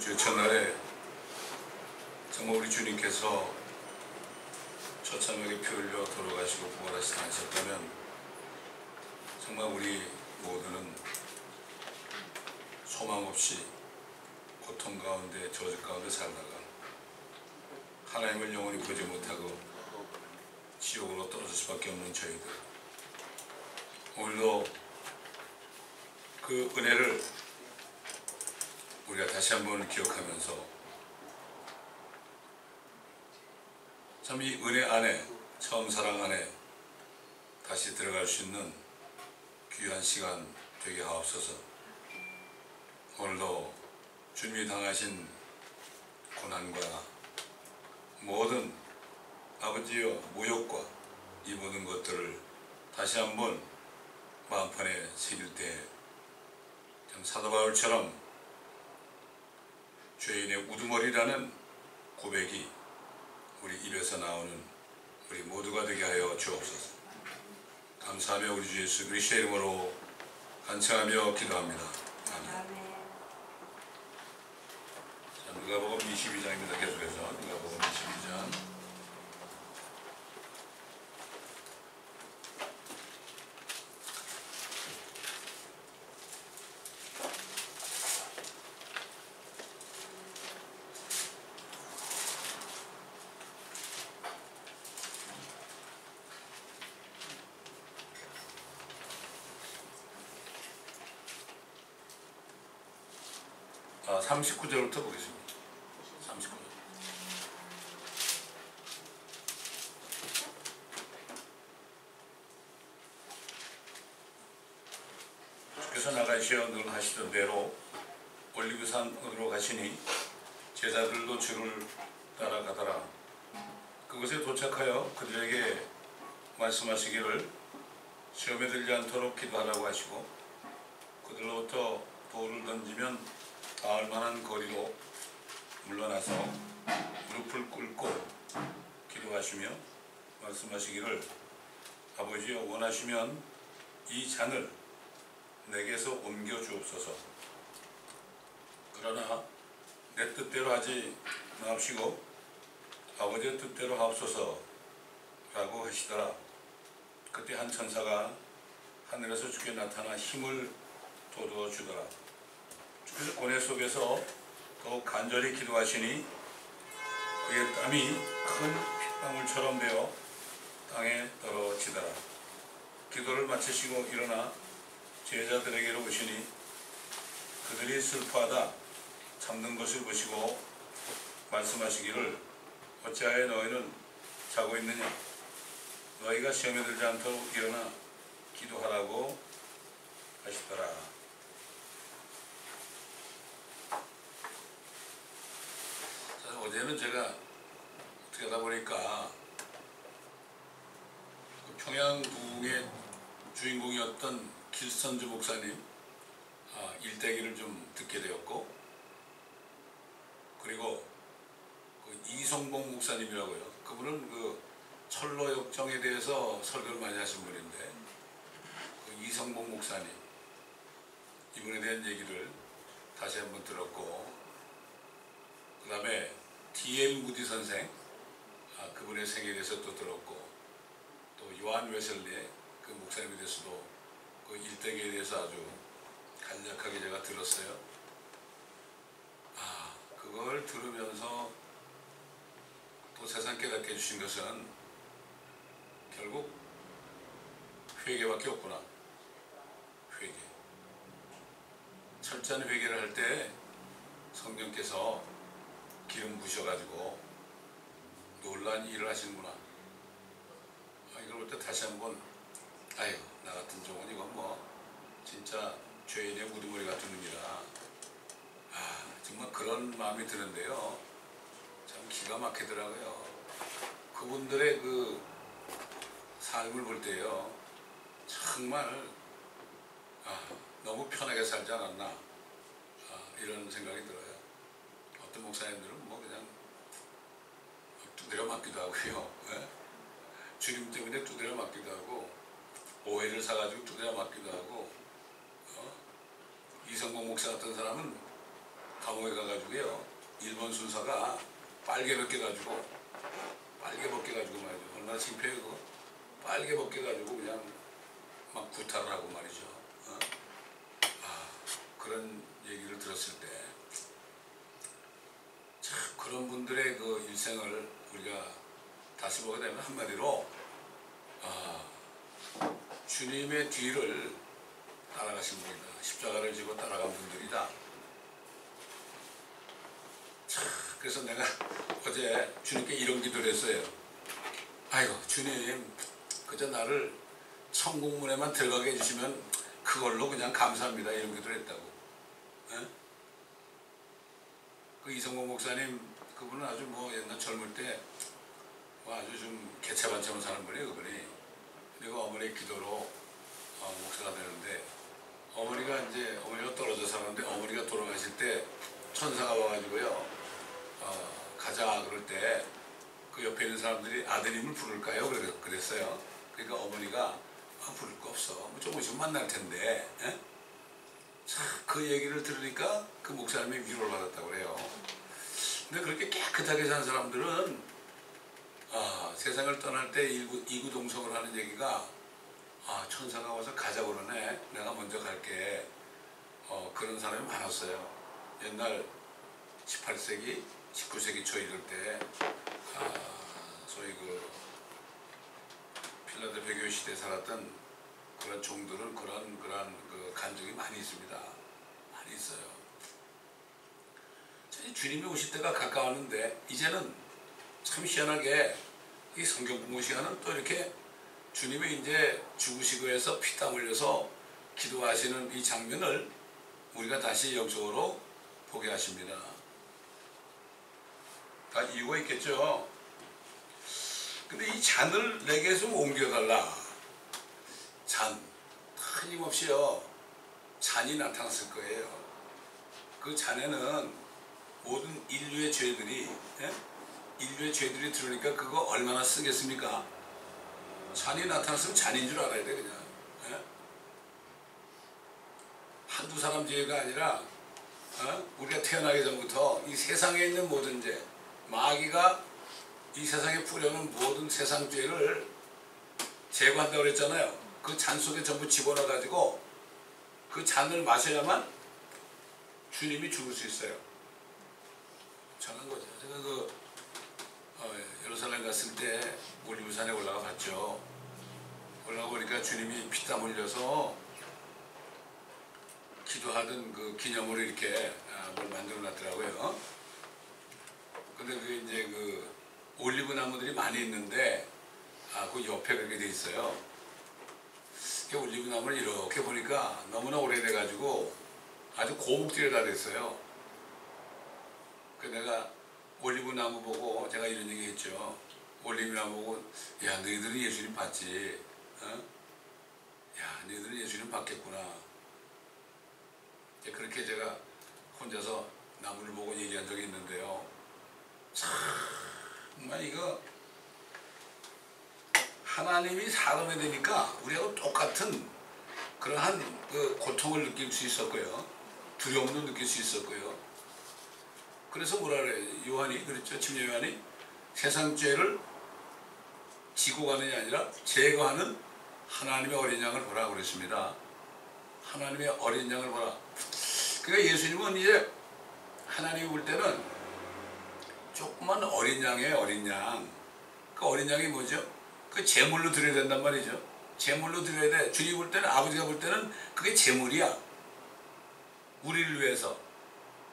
주 첫날에 정말 우리 주님께서 처참하게 피 흘려 돌아가시고 부활하시지 않으셨다면 정말 우리 모두는 소망 없이 고통 가운데 저주 가운데 살다가 하나님을 영원히 보지 못하고 지옥으로 떨어질 수밖에 없는 저희들, 오늘도 그 은혜를 우리가 다시 한번 기억하면서 참 이 은혜 안에, 처음 사랑 안에 다시 들어갈 수 있는 귀한 시간 되게 하옵소서. 오늘도 주님이 당하신 고난과 모든 아버지의 모욕과 이 모든 것들을 다시 한번 마음판에 새길 때 참 사도 바울처럼 죄인의 우두머리라는 고백이 우리 입에서 나오는 우리 모두가 되게 하여 주옵소서. 감사하며 우리 주 예수 그리스도의 이름으로 간청하며 기도합니다. 아멘. 자, 누가복음 22장입니다. 계속해서 누가복음 22장. 아, 39절부터 보겠습니다. 39절. 주께서 나가시어 늘 하시던 대로 올리브산으로 가시니 제자들도 주를 따라가더라. 그곳에 도착하여 그들에게 말씀하시기를 시험에 들지 않도록 기도하라고 하시고 그들로부터 돌을 던지면 닿을 만한 거리로 물러나서 무릎을 꿇고 기도하시며 말씀하시기를 아버지여 원하시면 이 잔을 내게서 옮겨 주옵소서. 그러나 내 뜻대로 하지 마옵시고 아버지의 뜻대로 하옵소서 라고 하시더라. 그때 한 천사가 하늘에서 주께 나타나 힘을 돋워 주더라. 주께서 고뇌 속에서 더욱 간절히 기도하시니 그의 땀이 큰 핏방울처럼 되어 땅에 떨어지더라. 기도를 마치시고 일어나 제자들에게로 오시니 그들이 슬퍼하다 잠든 것을 보시고 말씀하시기를 어찌하여 너희는 자고 있느냐. 너희가 시험에 들지 않도록 일어나 기도하라고 하시더라. 어제는 제가 어떻게 하다 보니까 그 평양북의 주인공이었던 길선주 목사님 일대기를 좀 듣게 되었고, 그리고 그 이성봉 목사님이라고요. 그분은 그 철로 역정에 대해서 설교를 많이 하신 분인데 그 이성봉 목사님 이분에 대한 얘기를 다시 한번 들었고, 그 다음에 D.L. 무디 선생 그분의 생애에 대해서 또 들었고, 또 요한 웨슬리 그 목사님에 대해서도 그 일대기에 대해서 아주 간략하게 제가 들었어요. 그걸 들으면서 또 세상 깨닫게 해주신 것은 결국 회개밖에 없구나. 회개. 철저한 회개를 할 때 성령께서 기름 부으셔가지고 놀란 일을 하시는구나. 이걸 볼 때 다시 한번 아유 나 같은 종은 이건 뭐 진짜 죄인의 우두머리 같은 놈이라 정말 그런 마음이 드는데요. 참 기가 막히더라고요. 그분들의 그 삶을 볼 때요 정말 너무 편하게 살지 않았나 이런 생각이 들어요. 어떤 목사님들은 뭐 그냥 두드려 맞기도 하고요. 주님 때문에 두드려 맞기도 하고 오해를 사가지고 두드려 맞기도 하고 이성봉 목사 같은 사람은 감옥에 가가지고요. 일본 순사가 빨개 벗겨가지고 말이죠. 얼마나 창피해요 그거. 빨개 벗겨가지고 그냥 막 구타를 하고 말이죠. 그런 얘기를 들었을 때 참 그런 분들의 그 일생을 우리가 다시 보게 되면 한마디로 주님의 뒤를 따라가신 분이다. 십자가를 지고 따라간 분들이다. 참 그래서 내가 어제 주님께 이런 기도를 했어요. 아이고 주님 그저 나를 천국문에만 들어가게 해주시면 그걸로 그냥 감사합니다. 이런 기도를 했다고. 그 이성봉 목사님 그분은 아주 뭐 옛날 젊을 때 뭐 아주 좀 개차반처럼 사는 분이에요 그분이. 그리고 어머니의 기도로 목사가 되는데 어머니가 떨어져 살았는데 어머니가 돌아가실 때 천사가 와가지고요 가자 그럴 때 그 옆에 있는 사람들이 아드님을 부를까요? 그랬어요. 그러니까 어머니가 부를 거 없어. 뭐 조금 있으면 만날 텐데. 참 그 얘기를 들으니까 그 목사님이 위로를 받았다고 그래요. 근데 그렇게 깨끗하게 산 사람들은 세상을 떠날 때 이구동성을 하는 얘기가 천사가 와서 가자고 그러네. 내가 먼저 갈게. 그런 사람이 많았어요. 옛날 18세기, 19세기 초 이럴 때 소위 그 필라델피아 교회 시대에 살았던 그런 종들은 그런 그 간증이 많이 있습니다. 많이 있어요. 주님이 오실 때가 가까웠는데 이제는 참 희한하게 이 성경 공부 시간은 또 이렇게 주님이 이제 죽으시고 해서 피땀 흘려서 기도하시는 이 장면을 우리가 다시 영적으로 보게 하십니다. 다 이유가 있겠죠. 근데 이 잔을 내게 좀 옮겨달라. 잔. 틀림없이요. 잔이 나타났을 거예요. 그 잔에는 모든 인류의 죄들이 들으니까 그거 얼마나 쓰겠습니까? 잔이 나타났으면 잔인 줄 알아야 돼 그냥. 한두 사람 죄가 아니라 우리가 태어나기 전부터 이 세상에 있는 모든 죄, 마귀가 이 세상에 뿌려놓은 모든 세상 죄를 제거한다고 그랬잖아요. 그 잔 속에 전부 집어넣어 가지고 그 잔을 마셔야만 주님이 죽을 수 있어요. 정한 거죠. 제가 예루살렘 갔을 때 올리브산에 올라가 봤죠. 올라가 보니까 주님이 피땀 흘려서 기도하던 그 기념으로 이렇게 뭘 만들어 놨더라고요. 근데 그게 이제 그 올리브 나무들이 많이 있는데 그 옆에 그렇게 돼 있어요. 그 올리브 나무를 이렇게 보니까 너무나 오래돼 가지고 아주 고목들이 다 됐어요. 그 내가 올리브 나무 보고 제가 이런 얘기 했죠. 올리브 나무 보고 야 너희들은 예수님 봤지? 야 너희들은 예수님 봤겠구나. 그렇게 제가 혼자서 나무를 보고 얘기한 적이 있는데요. 정말 이거 하나님이 사람이 되니까 우리하고 똑같은 그러한 그 고통을 느낄 수 있었고요. 두려움도 느낄 수 있었고요. 그래서 뭐라 그래요? 요한이 그랬죠. 침례 요한이 세상 죄를 지고 가는 게 아니라 제거하는 하나님의 어린 양을 보라고 그랬습니다. 하나님의 어린 양을 보라. 그러니까 예수님은 이제 하나님이 볼 때는 조그만 어린 양이에요. 어린 양. 그 어린 양이 뭐죠? 그 제물로 드려야 된단 말이죠. 제물로 드려야 돼. 주님 볼 때는, 아버지가 볼 때는 그게 제물이야. 우리를 위해서,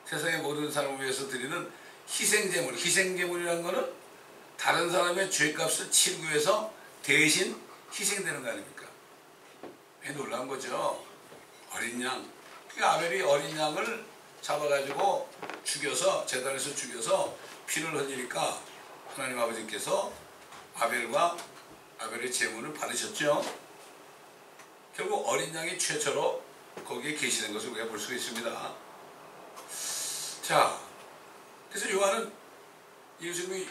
세상의 모든 사람을 위해서 드리는 희생제물. 희생제물이라는 거는 다른 사람의 죄값을 치르기 위해서 대신 희생되는 거 아닙니까? 왜 놀라운 거죠? 어린 양. 그러니까 아벨이 어린 양을 잡아가지고 죽여서, 제단에서 죽여서 피를 흘리니까 하나님 아버지께서 아벨의 제물을 받으셨죠. 결국 어린 양이 최초로 거기에 계시는 것을 우리가 볼 수가 있습니다. 자, 그래서 요한은 예수님이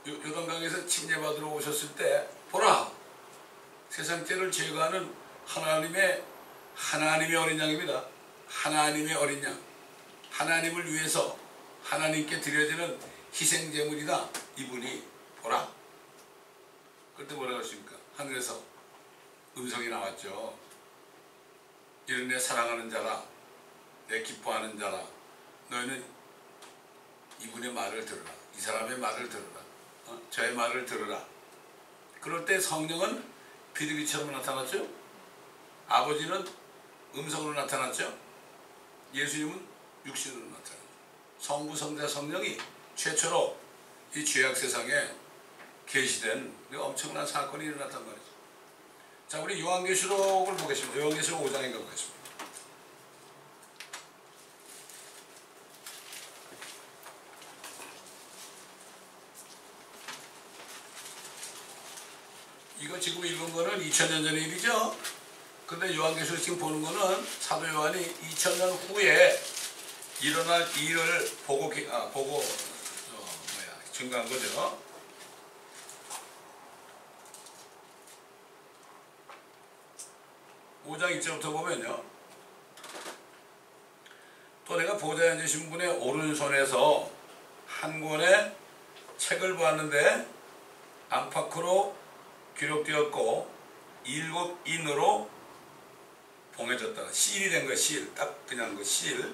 요단강에서 침례받으러 오셨을 때 보라! 세상 죄를 제거하는 하나님의 어린 양입니다. 하나님의 어린 양. 하나님을 위해서 하나님께 드려지는 희생제물이다. 이분이 보라. 그때 뭐라고 하십니까? 하늘에서 음성이 나왔죠. 이런 내 사랑하는 자라, 내 기뻐하는 자라, 너희는 이분의 말을 들으라. 이 사람의 말을 들으라. 저의 말을 들으라. 그럴 때 성령은 비둘기처럼 나타났죠. 아버지는 음성으로 나타났죠. 예수님은 육신으로 나타났죠. 성부, 성자, 성령이 최초로 이 죄악 세상에 계시된 엄청난 사건이 일어났단 말이죠. 자, 우리 요한계시록을 보겠습니다. 요한계시록 5장인가 보겠습니다. 이거 지금 읽은 거는 2000년 전의 일이죠. 근데 요한계시록 지금 보는 거는 사도 요한이 2000년 후에 일어날 일을 보고 증거한 거죠. (5장 1절부터) 보면요. 또 내가 보좌에 앉으신 분의 오른손에서 한 권의 책을 보았는데 안팎으로 기록되었고 7인으로 봉해졌다. 시일이 된 거야. 시일. 딱 그냥 그 시일.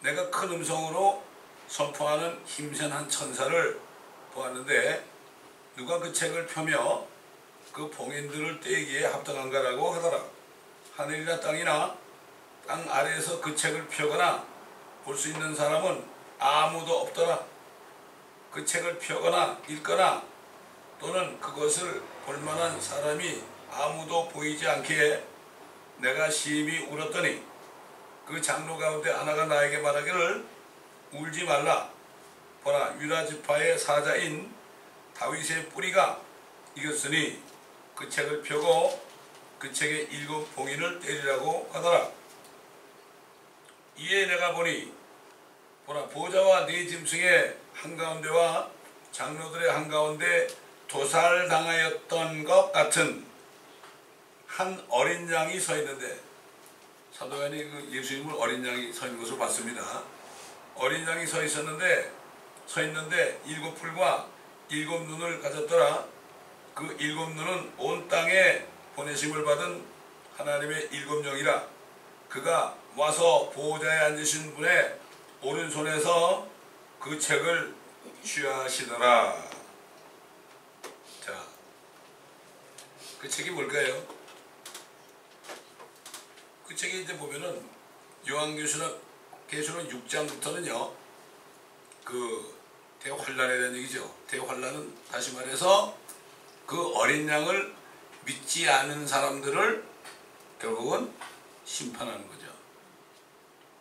내가 큰 음성으로 선포하는 힘센 한 천사를 보았는데 누가 그 책을 펴며 그 봉인들을 떼기에 합당한가라고 하더라. 하늘이나 땅이나 땅 아래에서 그 책을 펴거나 볼 수 있는 사람은 아무도 없더라. 그 책을 펴거나 읽거나 또는 그것을 볼 만한 사람이 아무도 보이지 않기에 내가 심히 울었더니 그 장로 가운데 하나가 나에게 말하기를 울지 말라. 보라, 유다 지파의 사자인 다윗의 뿌리가 이겼으니 그 책을 펴고 그 책의 7 봉인을 때리라고 하더라. 이에 내가 보니 보라, 보좌와 네 짐승의 한가운데와 장로들의 한가운데 도살당하였던 것 같은 한 어린 양이 서 있는데, 사도 요한이 그 예수님을 어린 양이 서 있는 것을 봤습니다. 어린 양이 서 있는데 7 풀과 7 눈을 가졌더라. 그 7 눈은 온 땅에 보내심을 받은 하나님의 7 영이라. 그가 와서 보호자에 앉으신 분의 오른손에서 그 책을 취하시더라. 자, 그 책이 뭘까요? 그 책이 이제 보면은 요한계시록 6장부터는요, 그 대환란에 대한 얘기죠. 대환란은 다시 말해서 그 어린 양을 믿지 않은 사람들을 결국은 심판하는 거죠.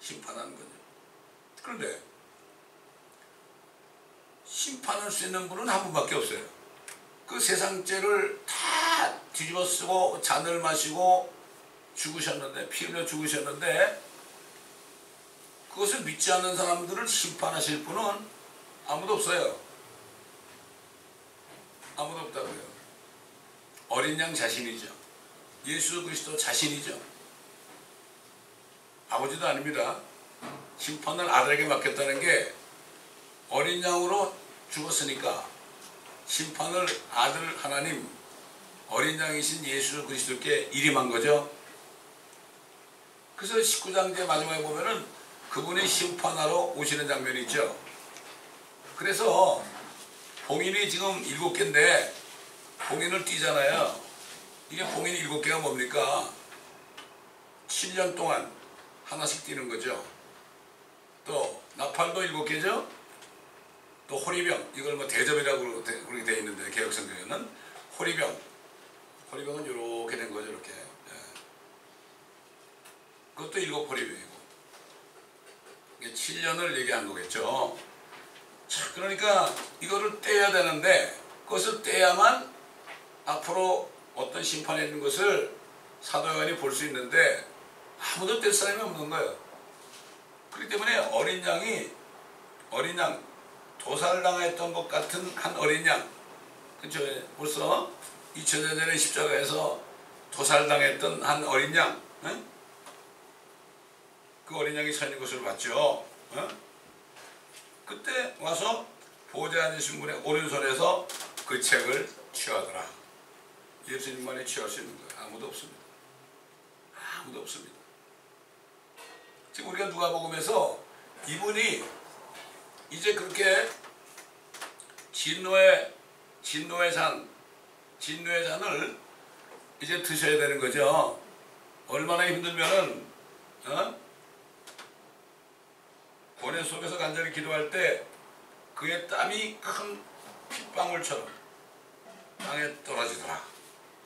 심판하는 거죠. 그런데 심판할 수 있는 분은 한 분밖에 없어요. 그 세상죄를 다 뒤집어 쓰고 잔을 마시고 죽으셨는데, 피 흘려 죽으셨는데, 그것을 믿지 않는 사람들을 심판하실 분은 아무도 없어요. 아무도 없다고요. 어린 양 자신이죠. 예수 그리스도 자신이죠. 아버지도 아닙니다. 심판을 아들에게 맡겼다는 게 어린 양으로 죽었으니까 심판을 아들 하나님, 어린 양이신 예수 그리스도께 일임한 거죠. 그래서 19장 이제 마지막에 보면은 그분이 심판하러 오시는 장면이 있죠. 그래서 봉인이 지금 7개인데 봉인을 띄잖아요. 이게 봉인 7개가 뭡니까? 7년 동안 하나씩 띄는 거죠. 또 나팔도 7개죠. 또 호리병, 이걸 뭐 대접이라고 그렇게 되어 있는데 개혁성경에는 호리병은 이렇게 된 거죠. 이렇게. 그것도 7 호리병이고. 이게 7년을 얘기한 거겠죠. 자, 그러니까 이거를 떼야 되는데 그것을 떼야만 앞으로 어떤 심판이 있는 것을 사도 요한이 볼 수 있는데 아무도 뗄 사람이 없는 거예요. 그렇기 때문에 어린 양, 도살당했던 것 같은 한 어린 양, 그렇죠? 벌써 2000년 전에 십자가에서 도살당했던 한 어린 양, 그 어린 양이 서 있는 것을 봤죠. 어? 그때 와서 보좌에 앉으신 분의 오른손에서 그 책을 취하더라. 예수님만이 취할 수 있는 거예요. 아무도 없습니다. 아무도 없습니다. 지금 우리가 누가복음에서 이분이 이제 그렇게 진노의 잔을 이제 드셔야 되는 거죠. 얼마나 힘들면은 고뇌 속에서 간절히 기도할 때 그의 땀이 큰 핏방울처럼 땅에 떨어지더라.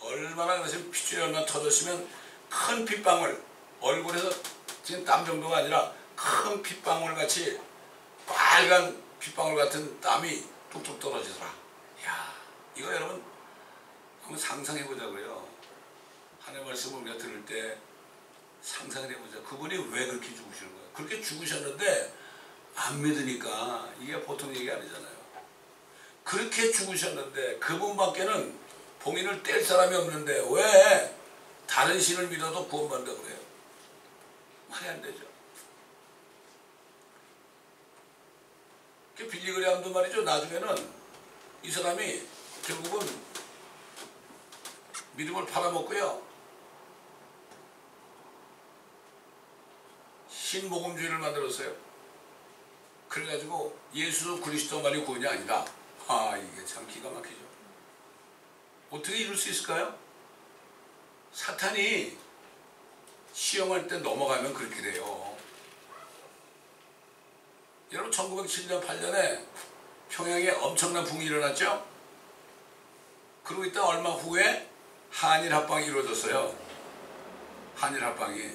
얼마나 그러시면 핏줄이 얼마나 터졌으면 큰 핏방울, 얼굴에서 지금 땀 정도가 아니라 큰 핏방울 같이 빨간 핏방울 같은 땀이 뚝뚝 떨어지더라. 이야, 이거 여러분 한번 상상해 보자고요. 하나님의 말씀을 우리가 들을 때 상상을 해보자. 그분이 왜 그렇게 죽으시는 거예요? 그렇게 죽으셨는데 안 믿으니까 이게 보통 얘기 아니잖아요. 그렇게 죽으셨는데 그분밖에는 봉인을 뗄 사람이 없는데 왜 다른 신을 믿어도 구원받는다고 그래요? 말이 안 되죠. 빌리 그레함도 말이죠. 나중에는 이 사람이 결국은 믿음을 팔아먹고요. 신복음주의를 만들었어요. 그래가지고 예수 그리스도만이 구원이 아니다. 아, 이게 참 기가 막히죠. 어떻게 이룰 수 있을까요? 사탄이 시험할 때 넘어가면 그렇게 돼요. 여러분 1907년 8년에 평양에 엄청난 붕이 일어났죠? 그러고 있다 얼마 후에 한일 합방이 이루어졌어요. 한일 합방이.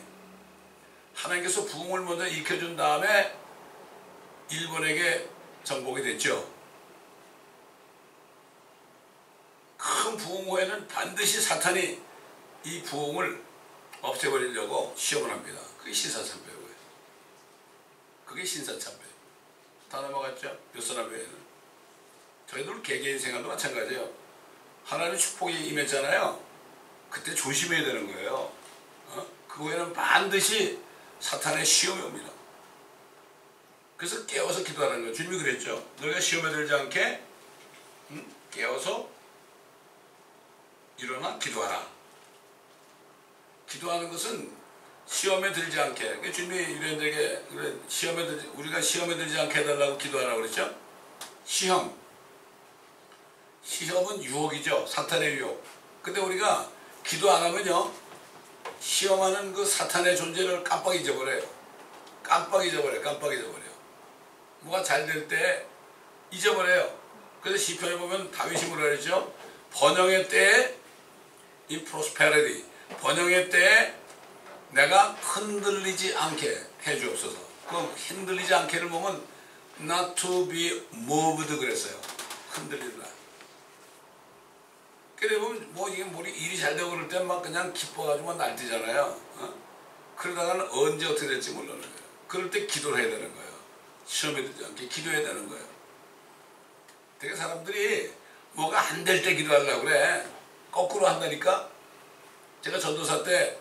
하나님께서 부흥을 먼저 익혀준 다음에 일본에게 정복이 됐죠. 큰 부흥 후에는 반드시 사탄이 이 부흥을 없애버리려고 시험을 합니다. 그게 신사참배예요. 그게 신사참배. 다 넘어갔죠? 요소나배에는. 저희들 개개인 생활도 마찬가지예요. 하나님 축복이 임했잖아요. 그때 조심해야 되는 거예요. 그 후에는 반드시 사탄의 시험이 옵니다. 그래서 깨워서 기도하는 거예요. 주님이 그랬죠. 너희가 시험에 들지 않게 깨워서 일어나 기도하라. 기도하는 것은 시험에 들지 않게. 주님이 유대인들에게 우리가 시험에 들지 않게 해달라고 기도하라고 그랬죠. 시험은 유혹이죠. 사탄의 유혹. 근데 우리가 기도 안 하면요, 시험하는 그 사탄의 존재를 깜빡 잊어버려요. 깜빡 잊어버려요. 뭐가 잘 될 때 잊어버려요. 그래서 시편에 보면 다윗이 뭐라 그랬죠? 번영의 때에 이 prosperity, 번영의 때에 내가 흔들리지 않게 해주옵소서. 그 흔들리지 않게를 보면 not to be moved 그랬어요. 흔들린다. 그래 보면 뭐 이게 일이 잘 되고 그럴 때 막 그냥 기뻐가지고 날뛰잖아요. 그러다가는 언제 어떻게 될지 모르는 거예요. 그럴 때 기도를 해야 되는 거예요. 시험에 들지 않게 기도해야 되는 거예요. 되게 사람들이 뭐가 안 될 때 기도하려고 그래. 거꾸로 한다니까. 제가 전도사 때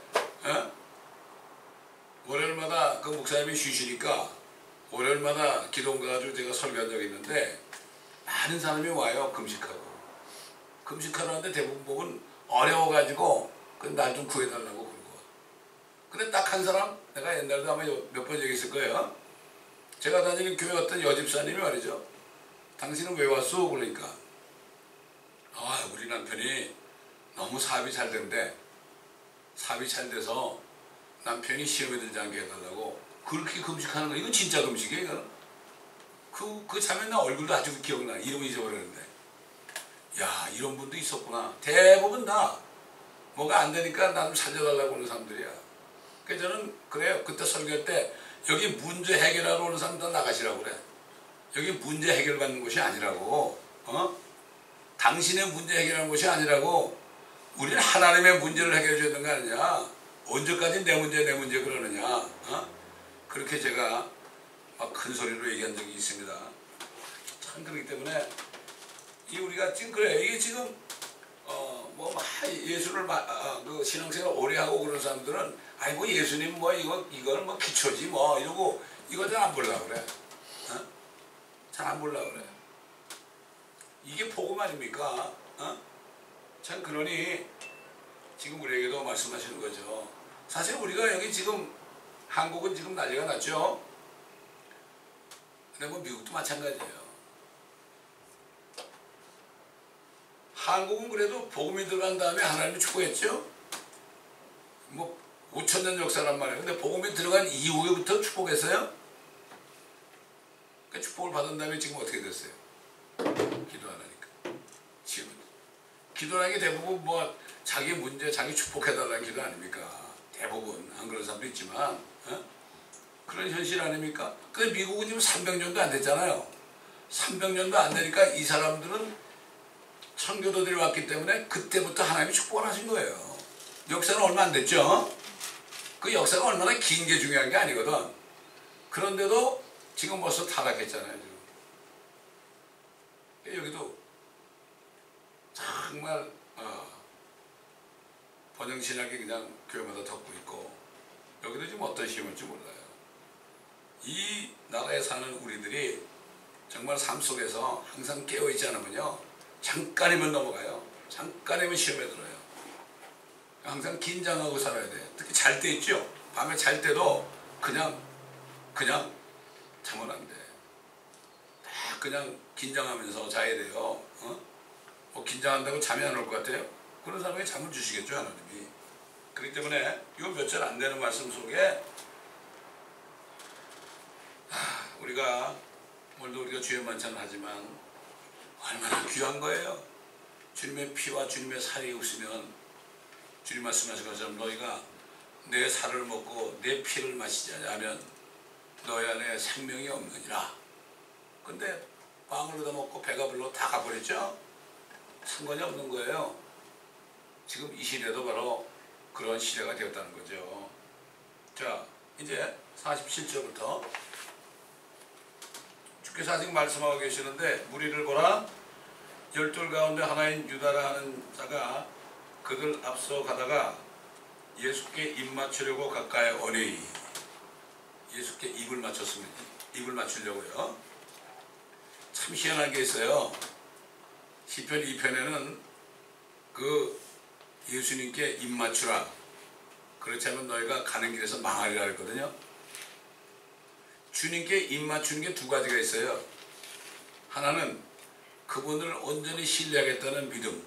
월요일마다 그 목사님이 쉬시니까 월요일마다 기도원 가가지고 제가 설교한 적이 있는데 많은 사람이 와요. 금식하러 하는데 대부분 보면 어려워가지고 날 좀 구해달라고 그러고. 근데 딱 한 사람, 내가 옛날에도 아마 몇 번 얘기했을 거예요. 제가 다니는 교회 어떤 여집사님이 말이죠. 당신은 왜 왔어? 그러니까 우리 남편이 너무 사업이 잘 된대. 사업이 잘 돼서 남편이 시험에 들지 않게 해달라고 그렇게 금식하는 거. 이건 진짜 금식이에요. 이거는. 그 자매 나 얼굴도 아주 기억나. 이름 잊어버렸는데. 야, 이런 분도 있었구나. 대부분 다 뭐가 안 되니까 나 좀 살려달라고 오는 사람들이야. 그래서 저는 그래요. 그때 설교할 때 여기 문제 해결하러 오는 사람 다 나가시라고 그래. 여기 문제 해결받는 곳이 아니라고. 당신의 문제 해결하는 곳이 아니라고. 우리는 하나님의 문제를 해결해 줘야 되는 거 아니냐. 언제까지 내 문제 그러느냐. 그렇게 제가 막 큰 소리로 얘기한 적이 있습니다. 참 그렇기 때문에 우리가 지금 그래. 이게 지금 예수를 그 신앙생활 오래 하고 그런 사람들은 뭐 예수님 이거는 뭐 기초지 뭐 이러고 이거 잘 안 보려고 그래. 어? 잘 안 보려고 그래. 이게 복음 아닙니까? 어? 참 그러니 지금 우리에게도 말씀하시는 거죠. 사실 우리가 여기 지금 한국은 지금 난리가 났죠. 근데 뭐 미국도 마찬가지예요. 한국은 그래도 복음이 들어간 다음에 하나님이 축복했죠. 뭐 5,000년 역사란 말이에요. 근데 복음이 들어간 이후에부터 축복했어요. 그러니까 축복을 받은 다음에 지금 어떻게 됐어요? 기도 안 하니까. 지금 기도라는 게 대부분 뭐 자기 문제, 자기 축복해달라는 기도 아닙니까? 대부분 안 그런 사람도 있지만 그런 현실 아닙니까? 그 미국은 지금 300년도 안 됐잖아요. 300년도 안 되니까 이 사람들은 청교도들이 왔기 때문에 그때부터 하나님이 축복을 하신 거예요. 역사는 얼마 안 됐죠? 그 역사가 얼마나 긴 게 중요한 게 아니거든. 그런데도 지금 벌써 타락했잖아요. 지금. 여기도 정말 번영신학이 그냥 교회마다 덮고 있고 여기도 지금 어떤 시험일지 몰라요. 이 나라에 사는 우리들이 정말 삶 속에서 항상 깨어있지 않으면요 잠깐이면 넘어가요. 잠깐이면 시험에 들어요. 항상 긴장하고 살아야 돼. 특히 잘 때 있죠. 밤에 잘 때도 그냥 자면 안 돼. 다 그냥 긴장하면서 자야 돼요. 뭐 긴장한다고 잠이 안 올 것 같아요? 그런 사람에게 잠을 주시겠죠 하나님이. 그렇기 때문에 이 몇 절 안 되는 말씀 속에 우리가 오늘도 우리가 주의 만찬을 하지만 얼마나 귀한 거예요. 주님의 피와 주님의 살이 없으면 주님 말씀하신 것처럼 너희가 내 살을 먹고 내 피를 마시지 않으면 너희 안에 생명이 없느니라. 근데 빵을 얻어먹고 배가 불러 다 가버렸죠? 상관이 없는 거예요. 지금 이 시대도 바로 그런 시대가 되었다는 거죠. 자, 이제 47절부터 주께서 아직 말씀하고 계시는데 무리를 보라. 12 가운데 하나인 유다라 하는 자가 그들 앞서 가다가 예수께 입 맞추려고 가까이 오니 예수께 입을 맞췄습니다. 입을 맞추려고요. 참 희한한 게 있어요. 시편 2편에는 그 예수님께 입 맞추라. 그렇지 않으면 너희가 가는 길에서 망하리라 했거든요. 주님께 입 맞추는 게 두 가지가 있어요. 하나는 그분을 온전히 신뢰하겠다는 믿음.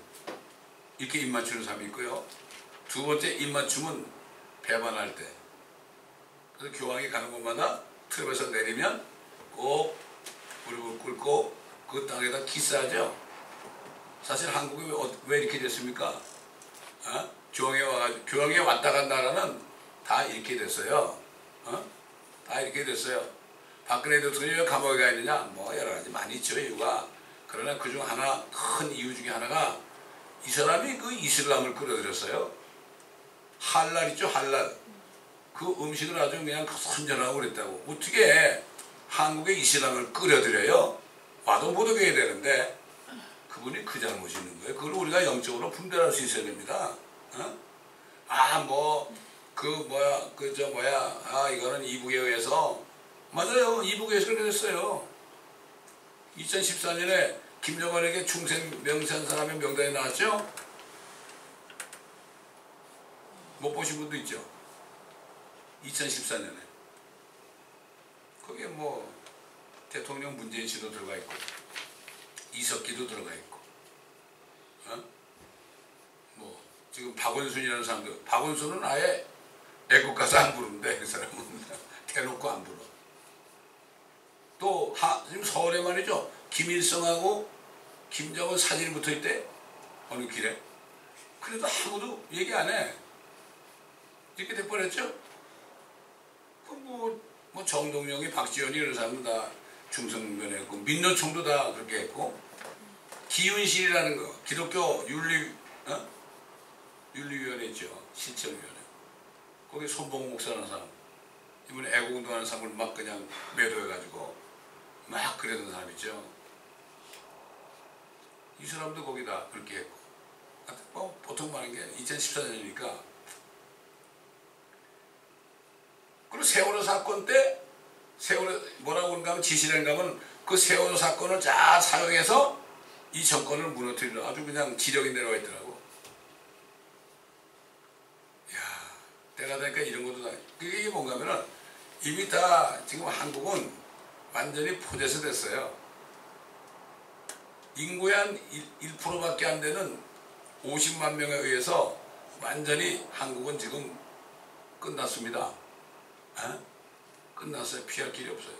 이렇게 입 맞추는 사람이 있고요. 두 번째 입 맞춤은 배반할 때. 그래서 교황이 가는 곳마다 트럭에서 내리면 꼭 무릎을 꿇고 그 땅에다 키스하죠. 사실 한국이 왜 이렇게 됐습니까? 교황에 왔다 간 나라는 다 이렇게 됐어요. 다 이렇게 됐어요. 박근혜 대통령이 왜 감옥에 가 있느냐? 뭐 여러 가지 많이 있죠, 이유가. 그러나 그중 하나, 큰 이유 중에 하나가 이 사람이 그 이슬람을 끌어들였어요. 할랄 있죠, 할랄. 그 음식을 아주 그냥 선전하고 그랬다고. 어떻게 한국에 이슬람을 끌어들여요? 와도 못 오게 해야 되는데 그분이 그 잘못이 있는 거예요. 그걸 우리가 영적으로 분별할 수 있어야 됩니다. 이거는 이북에 의해서. 맞아요. 이북에 의해서 그랬어요. 2014년에 김정은에게 충성 명세한 사람의 명단에 나왔죠? 못 보신 분도 있죠? 2014년에. 거기에 뭐 대통령 문재인 씨도 들어가 있고 이석기도 들어가 있고 뭐 지금 박원순이라는 사람도, 박원순은 아예 애국가서 안 부르는데 그 사람은 대놓고 안 불러. 또 지금 서울에 말이죠, 김일성하고 김정은 사진이 붙어있대. 어느 길에. 그래도 아무도 얘기 안 해. 이렇게 돼버렸죠. 뭐 정동영이, 박지원이 이런 사람은 다 중성면했고 민노총도 다 그렇게 했고, 기윤실이라는 거, 기독교 윤리위원회 있죠. 실천위원회. 거기 손봉 목사라는 사람, 이번에 애국운동하는 사람을 막 그냥 매도해가지고 막 그러던 사람 있죠. 이 사람도 거기다 그렇게 했고. 뭐 보통 말하는 게 2014년이니까. 그리고 세월호 사건 때 세월호 뭐라고 그런가 하면 지시된가 하면 그 세월호 사건을 잘 사용해서 이 정권을 무너뜨리는 아주 그냥 지력이 내려와 있더라고. 야, 때가 되니까 이런 것도 다. 그게 뭔가 하면은 이미 다 지금 한국은 완전히 포대서 됐어요. 인구의 한 1%밖에 안 되는 50만 명에 의해서 완전히 한국은 지금 끝났습니다. 에? 끝났어요. 피할 길이 없어요.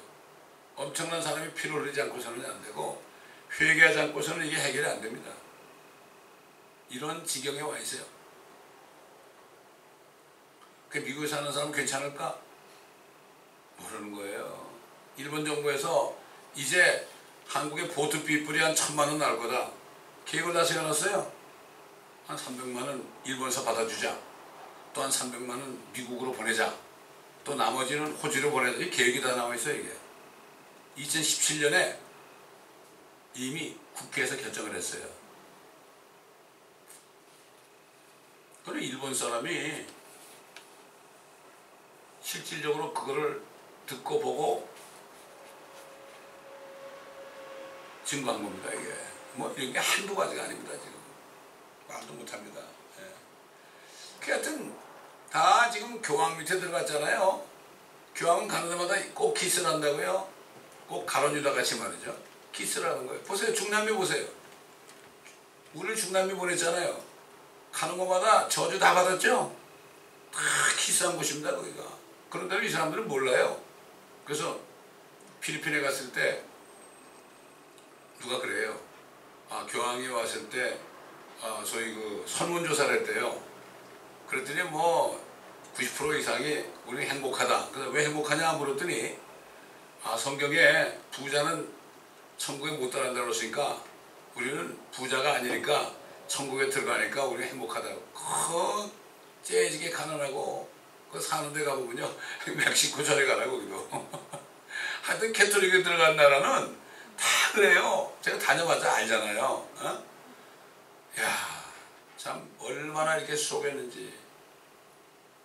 엄청난 사람이 피를 흘리지 않고서는 안 되고 회개하지 않고서는 이게 해결이 안 됩니다. 이런 지경에 와 있어요. 그 미국에 사는 사람 괜찮을까? 모르는 거예요. 일본 정부에서 이제 한국의 보트 빚불이 한 1,000만 원 나올 거다. 계획을 다 세워놨어요. 한 300만 원 일본에서 받아주자. 또 한 300만 원 미국으로 보내자. 또 나머지는 호주로 보내자. 이 계획이 다 나와 있어요, 이게. 2017년에 이미 국회에서 결정을 했어요. 그리고 일본 사람이 실질적으로 그거를 듣고 보고 증거한 겁니다, 이게. 뭐 이런 게 한두 가지가 아닙니다, 지금. 말도 못합니다. 예. 하여튼 다 지금 교황 밑에 들어갔잖아요. 교황은 가는 데마다 꼭 키스를 한다고요. 꼭 가론 유다 같이 말이죠. 키스를 하는 거예요. 보세요. 중남미 보세요. 우리를 중남미 보냈잖아요. 가는 곳마다 저주 다 받았죠. 다 키스한 곳입니다, 거기가. 그런데 이 사람들은 몰라요. 그래서 필리핀에 갔을 때 누가 그래요. 아, 교황이 왔을 때 소위 그 설문조사를 했대요. 그랬더니 뭐 90% 이상이 우리 행복하다. 그래서 왜 행복하냐 물었더니 성경에 부자는 천국에 못 들어간다고 했으니까 우리는 부자가 아니니까 천국에 들어가니까 우리 행복하다고. 그 째지게 가난하고 그 사는 데 가보면요. 멕시코 전에 가라고 거기도. 하여튼 캐톨릭에 들어간 나라는 다 그래요. 제가 다녀봤자 알잖아요. 어? 야, 참 얼마나 이렇게 속였는지.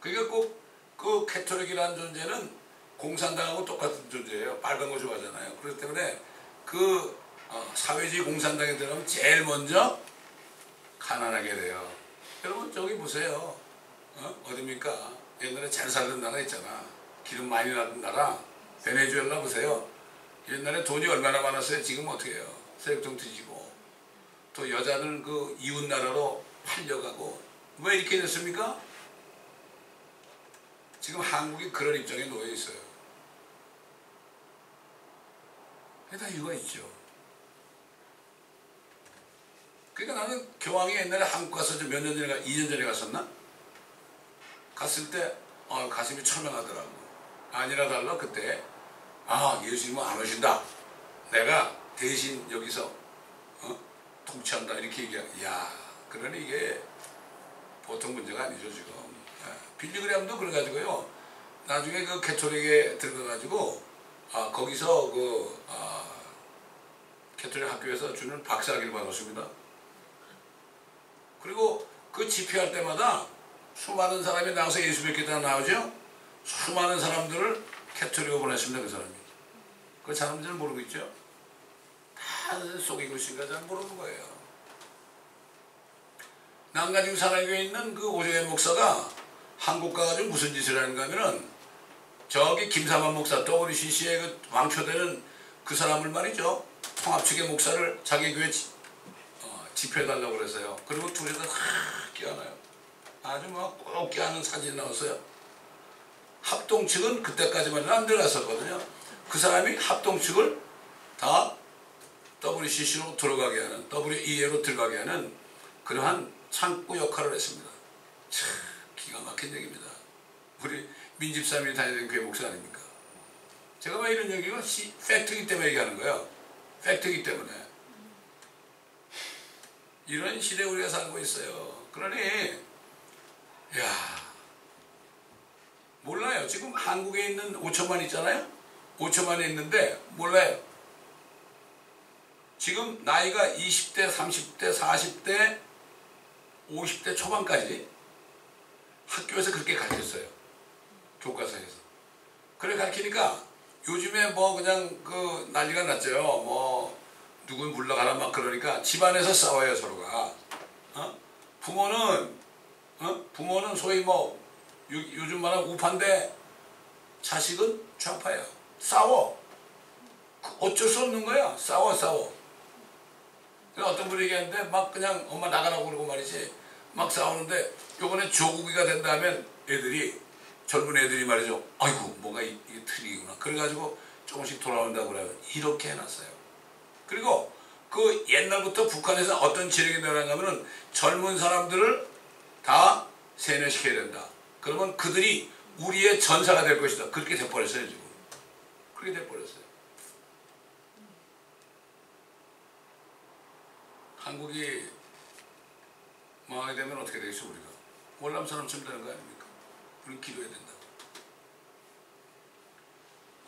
그러니까 꼭 그 캐톨릭이라는 존재는 공산당하고 똑같은 존재예요. 빨간 거 좋아하잖아요. 그렇기 때문에 그 사회주의 공산당에 들어가면 제일 먼저 가난하게 돼요. 여러분 저기 보세요. 어딥니까? 옛날에 잘 살던 나라 있잖아. 기름 많이 나던 나라. 베네수엘라 보세요. 옛날에 돈이 얼마나 많았어요. 지금 어떻게 해요? 세력통 뒤지고 또 여자는 그 이웃 나라로 팔려가고. 왜 이렇게 됐습니까? 지금 한국이 그런 입장에 놓여 있어요. 다 이유가 있죠. 그러니까 나는 교황이 옛날에 한국 가서 몇 년 전에 2년 전에 갔었나? 갔을 때 가슴이 철렁하더라고. 아니라 달라 그때 예수님은 안 오신다. 내가 대신 여기서 통치한다 이렇게 얘기해. 야, 그러니 이게 보통 문제가 아니죠 지금. 빌리그램도 그래가지고요. 나중에 그 캐톨릭에 들어가가지고 거기서 그 캐톨릭 학교에서 주는 박사학위를 받았습니다. 그리고 그 집회할 때마다 수많은 사람이 나와서 예수 믿겠다 나오죠. 수많은 사람들을 캐톨릭으로 보냈습니다. 그 사람이. 그 사람들은 모르고 있죠. 다 속이고 있으니까 잘 모르는 거예요. 남가중 사랑교에 있는 그 오정현 목사가 한국 가가지고 무슨 짓을 하는가 하면은 저기 김사만 목사 WCC의 그 왕초되는 그 사람을 말이죠. 통합 측의 목사를 자기 교회 집회해달라고 그랬어요. 그리고 둘이서 껴안아요. 아주 막 꼭 껴안는 사진이 나왔어요. 합동 측은 그때까지만 해도 안 들어갔었거든요. 그 사람이 합동 측을 다 WCC로 들어가게 하는, WEA로 들어가게 하는 그러한 창구 역할을 했습니다. 참 기가 막힌 얘기입니다. 우리 민집사님이 다니는 교회 목사 아닙니까? 제가 왜 이런 얘기가 팩트이기 때문에 얘기하는 거예요. 팩트이기 때문에. 이런 시대에 우리가 살고 있어요. 그러니 몰라요. 지금 한국에 있는 5천만 있잖아요. 5천만이 있는데 몰라요. 지금 나이가 20대, 30대, 40대, 50대 초반까지 학교에서 그렇게 가르쳤어요. 교과서에서. 그래 가르치니까 요즘에 뭐 그냥 그 난리가 났죠. 뭐 누구 물러가라 막 그러니까 집안에서 싸워요 서로가. 부모는 부모는 소위 뭐 요즘 말하면 우파인데 자식은 좌파예요. 싸워. 어쩔 수 없는 거야. 싸워. 어떤 분이 얘기하는데 막 그냥 엄마 나가라고 그러고 말이지 막 싸우는데 요번에 조국이가 된다면 애들이 젊은 애들이 말이죠. 아이고 뭐가 이게 틀리구나. 그래가지고 조금씩 돌아온다고 그래요. 이렇게 해놨어요. 그리고 그 옛날부터 북한에서 어떤 지령이 내려가면은 젊은 사람들을 다 세뇌시켜야 된다. 그러면 그들이 우리의 전사가 될 것이다. 그렇게 돼버렸어요 지금. 그렇게 돼버렸어요. 한국이 망하게 되면 어떻게 되겠어 우리가. 월남 사람처럼 되는 거 아닙니까? 우리는 기도해야 된다.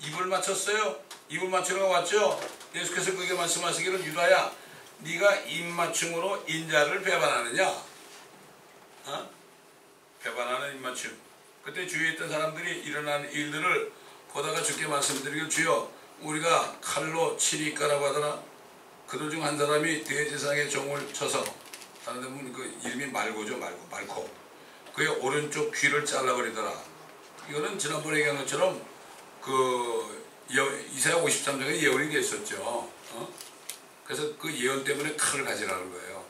입을 맞췄어요. 입을 맞추러 왔죠. 예수께서 그게 말씀하시기를 유다야 네가 입맞춤으로 인자를 배반하느냐. 배반하는 입맞춤. 그때 주위에 있던 사람들이 일어난 일들을 보다가 주께 말씀드리길 주여 우리가 칼로 치리까라고 하더라. 그들 중 한 사람이 대제사장의 종을 쳐서 다른 데 보면 그 이름이 말고죠. 말코. 그의 오른쪽 귀를 잘라버리더라. 이거는 지난번에 얘기한 것처럼 그 이사야 53장에 예언이 됐었죠. 그래서 그 예언 때문에 칼을 가지라는 거예요.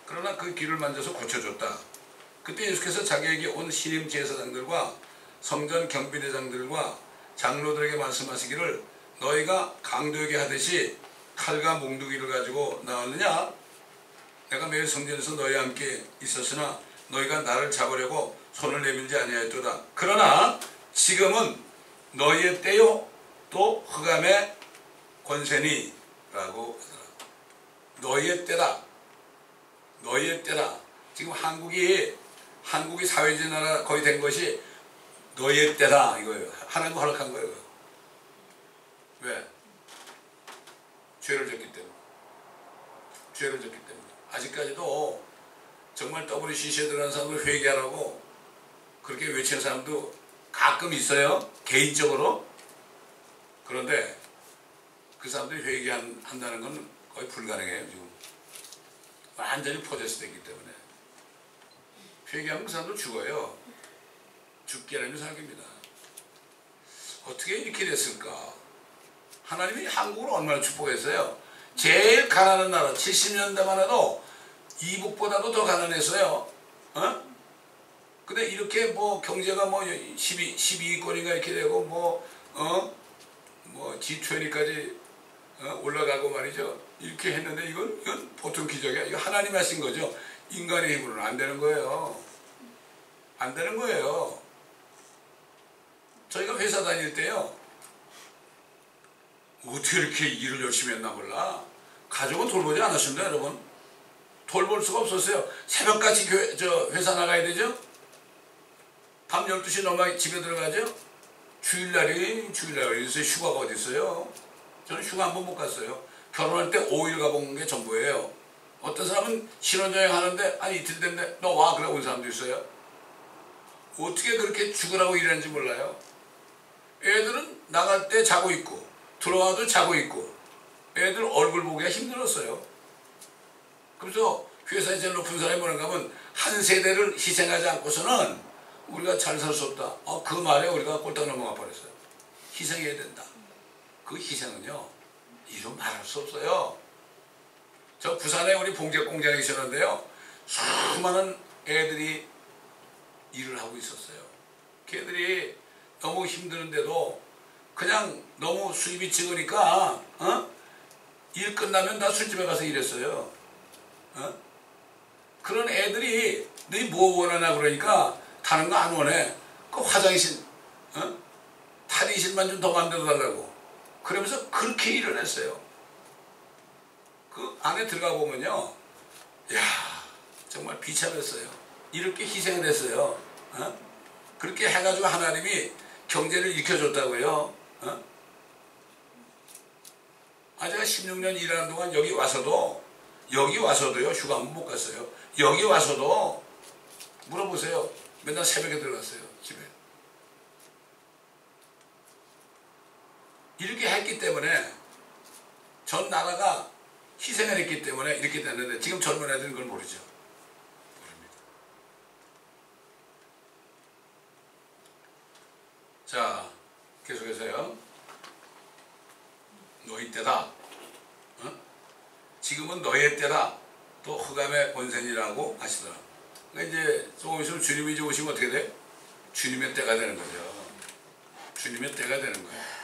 그러나 그 귀를 만져서 고쳐줬다. 그때 예수께서 자기에게 온 신임 제사장들과 성전 경비대장들과 장로들에게 말씀하시기를 너희가 강도에게 하듯이 칼과 몽둥이를 가지고 나왔느냐? 내가 매일 성전에서 너희와 함께 있었으나 너희가 나를 잡으려고 손을 내밀지 아니하였도다. 그러나 지금은 너희의 때요 또 흑암의 권세니 라고 하더라. 너희의 때다. 너희의 때다. 지금 한국이 사회주의 나라 거의 된 것이 너희의 때다 이거예요. 하나님과 허락한 거예요. 왜? 죄를 졌기 때문에. 죄를 졌기 때문에. 아직까지도 정말 WCC에 들어간 사람들 회개하라고 그렇게 외치는 사람도 가끔 있어요. 개인적으로. 그런데 그 사람들이 회개한다는 건 거의 불가능해요. 지금. 완전히 포제스 됐기 때문에. 회개하면 그 사람도 죽어요. 죽게 하는 사람입니다. 어떻게 이렇게 됐을까? 하나님이 한국을 얼마나 축복했어요. 제일 가난한 나라 70년대만 해도 이북보다도 더 가난했어요. 근데 이렇게 뭐 경제가 뭐 12위권인가 이렇게 되고 뭐 G20까지 올라가고 말이죠. 이렇게 했는데 이건 보통 기적이야. 이거 하나님이 하신 거죠. 인간의 힘으로는 안 되는 거예요. 안 되는 거예요. 저희가 회사 다닐 때요. 어떻게 이렇게 일을 열심히 했나 몰라. 가족은 돌보지 않았습니다, 여러분. 돌볼 수가 없었어요. 새벽같이 회사 나가야 되죠. 밤 12시 넘어야 집에 들어가죠. 주일날이 있어요. 휴가가 어디 있어요. 저는 휴가 한 번 못 갔어요. 결혼할 때 5일 가본 게 전부예요. 어떤 사람은 신혼여행 하는데 아니 이틀 됐는데 너 와 그래 온 사람도 있어요. 어떻게 그렇게 죽으라고 일하는지 몰라요. 애들은 나갈 때 자고 있고 들어와도 자고 있고 애들 얼굴 보기가 힘들었어요. 그래서 회사에 제일 높은 사람이 뭐라고 하면 한 세대를 희생하지 않고서는 우리가 잘 살 수 없다. 그 말에 우리가 꼴딱 넘어가 버렸어요. 희생해야 된다. 그 희생은요 이루 말할 수 없어요. 저 부산에 우리 봉제 공장에 있었는데요. 수많은 애들이 일을 하고 있었어요. 걔들이 너무 힘드는데도 그냥 너무 수입이 적으니까 일 끝나면 다 술집에 가서 일했어요. 그런 애들이 너희 뭐 원하나 그러니까 다른 거 안 원해. 그 화장실 탈의실만 좀 더 만들어 달라고 그러면서 그렇게 일을 했어요. 그 안에 들어가 보면요 야 정말 비참했어요. 이렇게 희생을 했어요. 그렇게 해가지고 하나님이 경제를 일으켜줬다고요. 제가 16년 일하는 동안 여기 와서도요 휴가 한 번 못 갔어요. 여기 와서도 물어보세요. 맨날 새벽에 들어갔어요 집에. 이렇게 했기 때문에 전 나라가 희생을 했기 때문에 이렇게 됐는데 지금 젊은 애들은 그걸 모르죠. 모릅니다. 자, 계속해서요. 너희 때다. 어? 지금은 너희의 때다. 또 흑암의 권세니라고 하시더라. 그러니까 이제 조금 있으면 주님이 이제 오시면 어떻게 돼? 주님의 때가 되는 거죠. 주님의 때가 되는 거예요.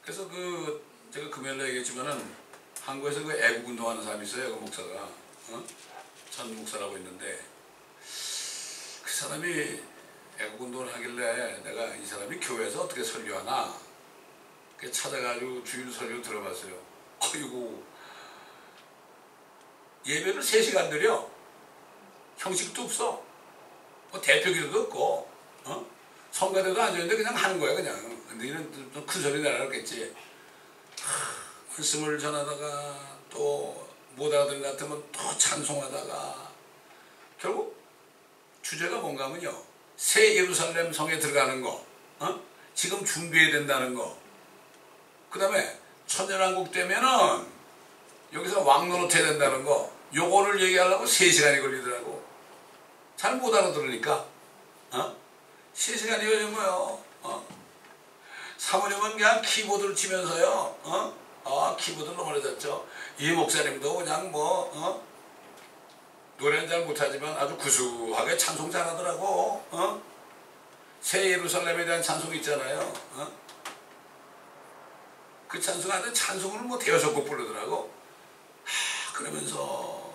그래서 제가 금요일에 얘기했지만은 한국에서 그 애국운동하는 사람이 있어요. 그 목사가 전 목사라고 있는데 그 사람이 애국운동을 하길래 내가 이 사람이 교회에서 어떻게 설교하나 그 찾아가지고 주일 설교 들어봤어요. 어이구 예배를 3시간 드려. 형식도 없어. 뭐 대표 기도도 없고 성가대도 앉아있는데 그냥 하는 거야 그냥. 근데 이런 좀 큰 소리 내라 그랬겠지. 말씀을 전하다가 또 못 알아듣는 것 같으면 또 찬송하다가 결국 주제가 뭔가 하면요. 새 예루살렘 성에 들어가는 거 지금 준비해야 된다는 거 그 다음에 천년왕국 되면은 여기서 왕 노릇해야 된다는 거 요거를 얘기하려고 3시간이 걸리더라고. 잘 못 알아들으니까 3시간이 걸린 거예요. 사모님은 그냥 키보드를 치면서요. 키보드를 넘어졌죠. 이 목사님도 그냥 노래는 잘 못하지만 아주 구수하게 찬송 잘하더라고. 새 예루살렘에 대한 찬송 있잖아요. 그 찬송하는데 찬송을 뭐 6곡 부르더라고. 그러면서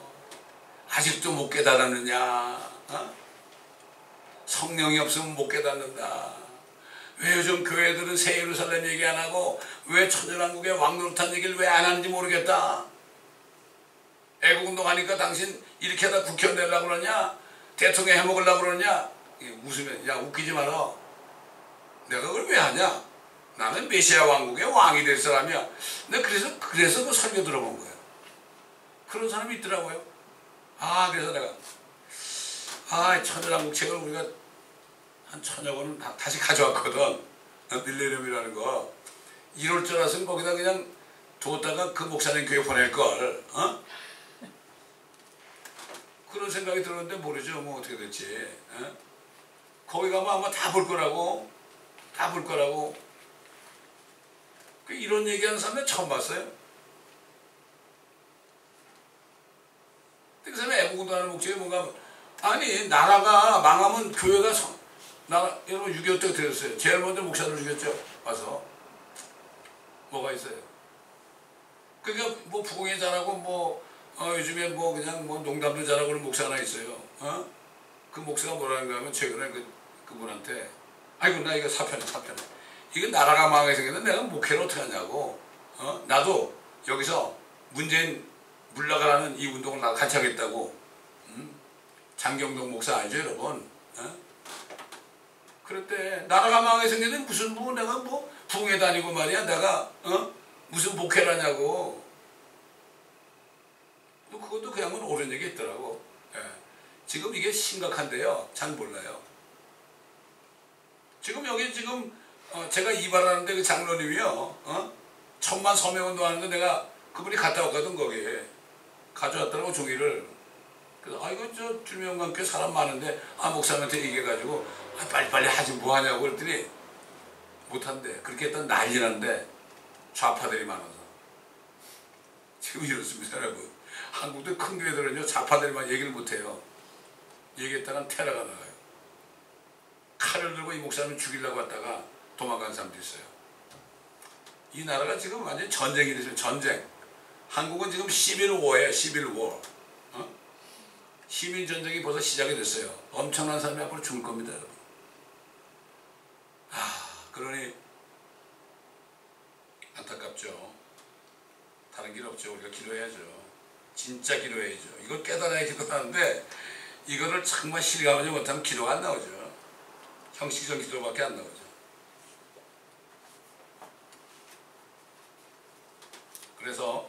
아직도 못 깨달았느냐. 성령이 없으면 못 깨닫는다. 왜 요즘 교회들은 새 예루살렘 얘기 안 하고 왜 천년왕국의 왕노릇한 얘기를 왜 안 하는지 모르겠다. 애국운동 하니까 당신 이렇게 하다 국회의원 되려고 그러냐? 대통령 해먹으려고 그러냐? 웃으면 야 웃기지 마라. 내가 그걸 왜 하냐? 나는 메시아 왕국의 왕이 될 사람이야. 내가 그래서 그 설교 들어본 거예요. 그런 사람이 있더라고요. 그래서 내가 천년왕국 책을 우리가 한 1000여 권은 다시 가져왔거든. 밀레니엄이라는 거. 이럴 줄 알았으면 거기다 그냥 뒀다가 그 목사님 교회 보낼걸. 그런 생각이 들었는데 모르죠. 뭐 어떻게 될지. 거기 가면 아마 다 볼 거라고. 다 볼 거라고. 이런 얘기하는 사람은 처음 봤어요. 그 사람이 애국운동하는 목적이 뭔가 아니 나라가 망하면 교회가 여러분 6.25 때 들었어요. 제일 먼저 목사를 죽였죠. 와서 뭐가 있어요. 그러니까 뭐 부흥회 잘하고 요즘에 그냥 농담도 잘하고 그런 목사 하나 있어요. 그 목사가 뭐라는가 하면 최근에 그분한테 아이고 나 이거 사편해. 이거 나라가 망하게 생겼는데 내가 목회를 어떻게 하냐고. 나도 여기서 문재인 물러가라는 이 운동을 나 같이 하겠다고. 장경동 목사 알죠 여러분? 그럴 때 나라가 망하게 생겼는데 무슨 내가 부흥회 다니고 말이야 내가 무슨 목회를 하냐고. 그것도 그냥 옳은 얘기 있더라고. 지금 이게 심각한데요. 잘 몰라요. 지금 여기 제가 이발하는데 그 장로님이요. 1000만 서명운동 하는데 내가 그분이 갔다 왔거든 거기에. 가져왔더라고 종이를. 그래서 이거 저 줄명강교회 사람 많은데 목사님한테 얘기해가지고 빨리빨리 하지 뭐하냐고 그랬더니 못한대. 그렇게 했더니 난리 난데 좌파들이 많아서. 지금 이렇습니다 여러분. 한국도 큰 교회들은요 좌파들만 얘기를 못해요. 얘기했다가 테러가 나가요. 칼을 들고 이 목사님을 죽이려고 왔다가 도망간 사람도 있어요. 이 나라가 지금 완전히 전쟁이 됐어요. 전쟁. 한국은 지금 11월에 11월. 시민전쟁이 벌써 시작이 됐어요. 엄청난 사람이 앞으로 죽을 겁니다 여러분. 그러니 안타깝죠. 다른 길 없죠. 우리가 기도해야죠. 진짜 기도해야죠. 이걸 깨달아야 기도하는데 이거를 정말 실감하지 못하면 기도가 안 나오죠. 형식적 기도밖에 안 나오죠. 그래서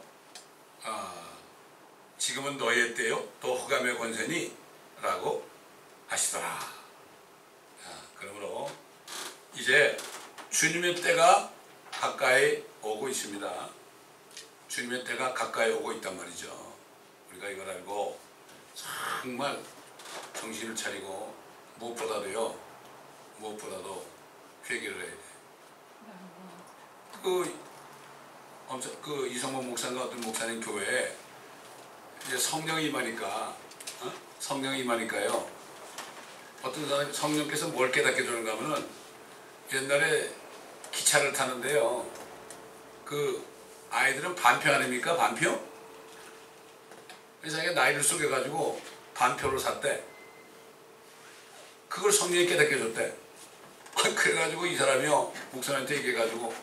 지금은 너희의 때요 또 흑암의 권세니 라고 하시더라. 그러므로 이제 주님의 때가 가까이 오고 있습니다. 주님의 때가 가까이 오고 있단 말이죠. 우리가 이걸 알고 정말 정신을 차리고 무엇보다도 회개를 해야 돼. 그 이성범 목사가 어떤 목사님 교회에 이제 성령이 임하니까 성령이 임하니까요. 어떤 사람이 성령께서 뭘 깨닫게 주는가 하면은 옛날에 기차를 타는데요. 그 아이들은 반표 아닙니까? 반표? 자기가 나이를 속여가지고 반표를 샀대. 그걸 성령이 깨닫게 줬대. 그래가지고 이 사람이요 목사님한테 얘기해가지고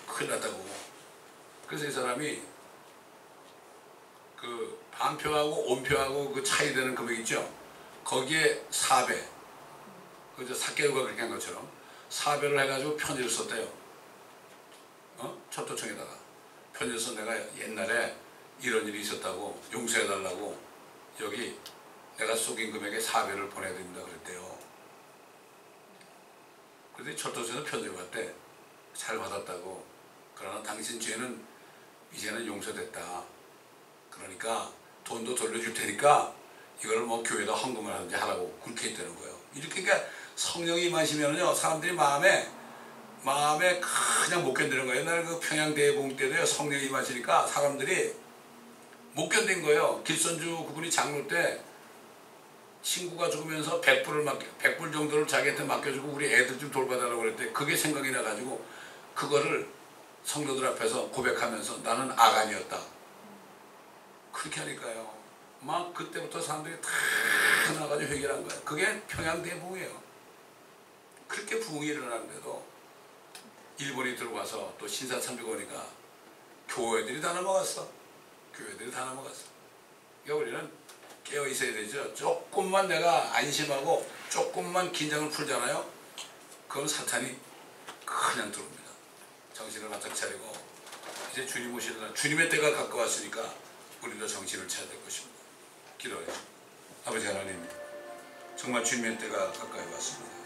큰일 났다고. 그래서 이 사람이 그 반표하고 온표하고 그 차이 되는 금액 있죠. 거기에 4배. 그저 사개우가 그렇게 한 것처럼 4배를 해가지고 편지를 썼대요. 철도청에다가 편지를 써. 내가 옛날에 이런 일이 있었다고 용서해달라고 여기 내가 속인 금액에 4배를 보내야 됩니다 그랬대요. 그런데 철도청에서 편지를 왔대. 잘 받았다고. 그러나 당신 죄는 이제는 용서됐다. 그러니까 돈도 돌려줄 테니까 이걸 뭐 교회에다 헌금을 하든지 하라고 그렇게 했다는 거예요. 이렇게 그러니까 성령이 임하시면요 사람들이 마음에 그냥 못 견디는 거예요. 옛날에 그 평양대봉 때도요 성령이 임하시니까 사람들이 못 견딘 거예요. 길선주 그분이 장로 때 친구가 죽으면서 100불 정도를 자기한테 맡겨주고 우리 애들 좀 돌봐달라고 그랬대. 그게 생각이 나가지고 그거를 성도들 앞에서 고백하면서 나는 아간이었다. 그렇게 하니까요. 막 그때부터 사람들이 다 나가지고 회개를 한 거예요. 그게 평양대부흥이에요. 그렇게 부흥이 일어나는데도 일본이 들어와서 또 신사참배가 오니까 교회들이 다 넘어갔어. 교회들이 다 넘어갔어. 그러니까 우리는 깨어 있어야 되죠. 조금만 내가 안심하고 조금만 긴장을 풀잖아요. 그건 사탄이 그냥 들어옵니다. 정신을 바짝 차리고 이제 주님 오시는 날 주님의 때가 가까웠으니까 우리도 정신을 차려야 될 것입니다. 기도해요. 아버지 하나님 정말 주님의 때가 가까이 왔습니다.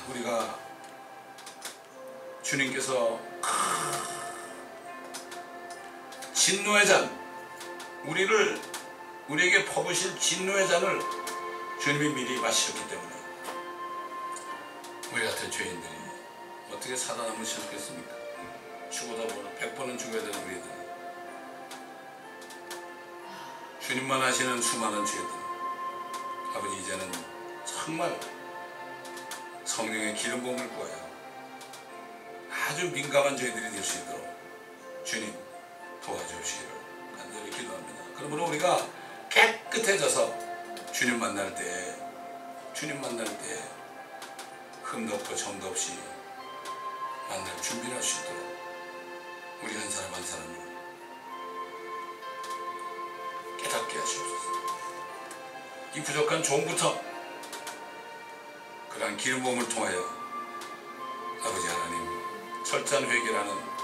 우리가 주님께서 진노의 잔 우리에게 퍼부실 진노의 잔을 주님이 미리 마시셨기 때문에 우리 같은 죄인들이 어떻게 살아남을 수 있겠습니까? 죽어다 보면 100번은 죽어야 되는 우리들 주님만 아시는 수많은 죄들 아버지 이제는 정말 성령의 기름 부음을 구하여 아주 민감한 죄들이 될 수 있도록 주님 도와주시기를 간절히 기도합니다. 그러므로 우리가 깨끗해져서 주님 만날 때 흠도 없고 점도 없이 만날 준비를 할 수 있도록 우리 한 사람 한 사람을 깨닫게 하시옵소서. 이 부족한 종부터 그러한 기름 부음을 통하여 아버지 하나님 철저한 회개라는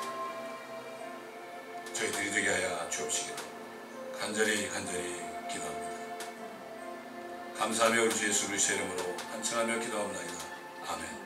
저희들이 되게 하여 주옵시기를 간절히 기도합니다. 감사하며 우리 주 예수 그리스도의 이름으로 간청하며 기도합니다. 아멘.